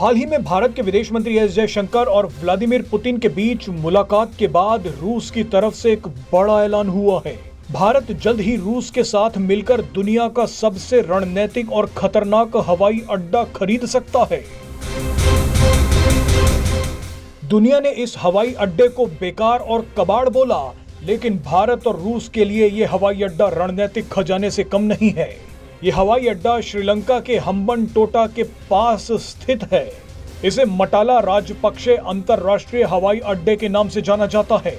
हाल ही में भारत के विदेश मंत्री एस जयशंकर और व्लादिमीर पुतिन के बीच मुलाकात के बाद रूस की तरफ से एक बड़ा ऐलान हुआ है। भारत जल्द ही रूस के साथ मिलकर दुनिया का सबसे रणनीतिक और खतरनाक हवाई अड्डा खरीद सकता है। दुनिया ने इस हवाई अड्डे को बेकार और कबाड़ बोला, लेकिन भारत और रूस के लिए यह हवाई अड्डा रणनीतिक खजाने से कम नहीं है। यह हवाई अड्डा श्रीलंका के हम्बनटोटा के पास स्थित है। इसे मटाला राजपक्षे अंतरराष्ट्रीय हवाई अड्डे के नाम से जाना जाता है।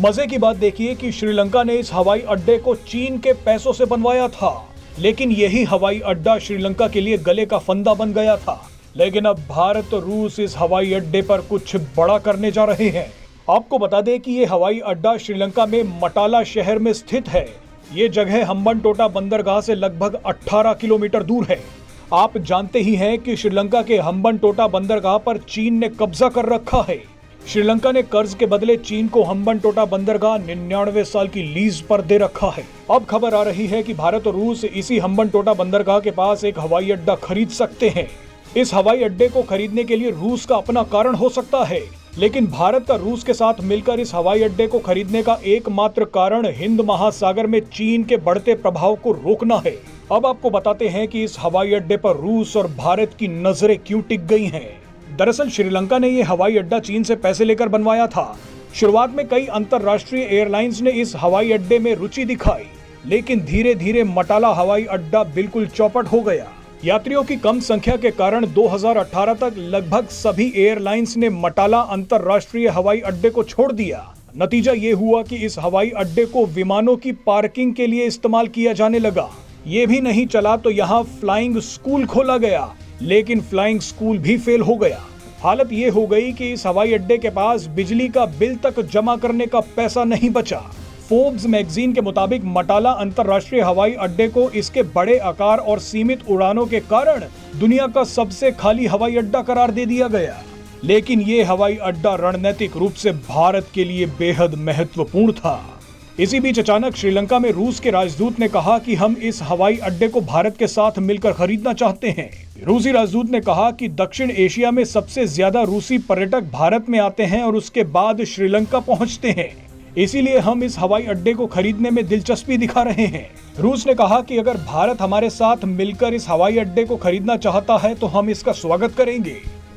मजे की बात देखिए कि श्रीलंका ने इस हवाई अड्डे को चीन के पैसों से बनवाया था, लेकिन यही हवाई अड्डा श्रीलंका के लिए गले का फंदा बन गया था। लेकिन अब भारत और रूस इस हवाई अड्डे पर कुछ बड़ा करने जा रहे हैं। आपको बता दें कि यह हवाई अड्डा श्रीलंका में मटाला शहर में स्थित है। ये जगह हम्बनटोटा बंदरगाह से लगभग 18 किलोमीटर दूर है। आप जानते ही हैं कि श्रीलंका के हम्बनटोटा बंदरगाह पर चीन ने कब्जा कर रखा है। श्रीलंका ने कर्ज के बदले चीन को हम्बनटोटा बंदरगाह 99 साल की लीज पर दे रखा है। अब खबर आ रही है कि भारत और रूस इसी हम्बनटोटा बंदरगाह के पास एक हवाई अड्डा खरीद सकते हैं। इस हवाई अड्डे को खरीदने के लिए रूस का अपना कारण हो सकता है, लेकिन भारत का रूस के साथ मिलकर इस हवाई अड्डे को खरीदने का एकमात्र कारण हिंद महासागर में चीन के बढ़ते प्रभाव को रोकना है। अब आपको बताते हैं कि इस हवाई अड्डे पर रूस और भारत की नजरें क्यों टिक गई हैं। दरअसल श्रीलंका ने यह हवाई अड्डा चीन से पैसे लेकर बनवाया था। शुरुआत में कई अंतरराष्ट्रीय एयरलाइंस ने इस हवाई अड्डे में रुचि दिखाई, लेकिन धीरे धीरे मटाला हवाई अड्डा बिल्कुल चौपट हो गया। यात्रियों की कम संख्या के कारण 2018 तक लगभग सभी एयरलाइंस ने मटाला अंतरराष्ट्रीय हवाई अड्डे को छोड़ दिया। नतीजा ये हुआ कि इस हवाई अड्डे को विमानों की पार्किंग के लिए इस्तेमाल किया जाने लगा। ये भी नहीं चला तो यहाँ फ्लाइंग स्कूल खोला गया, लेकिन फ्लाइंग स्कूल भी फेल हो गया। हालत ये हो गई कि इस हवाई अड्डे के पास बिजली का बिल तक जमा करने का पैसा नहीं बचा। फोर्ब्स मैगजीन के मुताबिक मटाला अंतरराष्ट्रीय हवाई अड्डे को इसके बड़े आकार और सीमित उड़ानों के कारण दुनिया का सबसे खाली हवाई अड्डा करार दे दिया गया। लेकिन ये हवाई अड्डा रणनीतिक रूप से भारत के लिए बेहद महत्वपूर्ण था। इसी बीच अचानक श्रीलंका में रूस के राजदूत ने कहा कि हम इस हवाई अड्डे को भारत के साथ मिलकर खरीदना चाहते हैं। रूसी राजदूत ने कहा कि दक्षिण एशिया में सबसे ज्यादा रूसी पर्यटक भारत में आते हैं और उसके बाद श्रीलंका पहुंचते हैं, इसीलिए हम इस हवाई अड्डे को खरीदने में दिलचस्पी दिखा रहे हैं। रूस ने कहा कि अगर भारत हमारे साथ मिलकर इस हवाई अड्डे को खरीदना चाहता है तो हम इसका स्वागत करेंगे।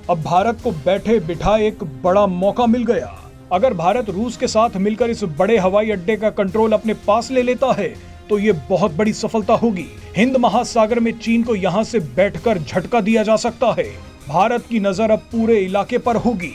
अब भारत को बैठे बिठाए एक बड़ा मौका मिल गया। अगर भारत रूस के साथ मिलकर इस बड़े हवाई अड्डे का कंट्रोल अपने पास ले लेता है तो ये बहुत बड़ी सफलता होगी। हिंद महासागर में चीन को यहाँ से बैठकर झटका दिया जा सकता है। भारत की नजर अब पूरे इलाके पर होगी।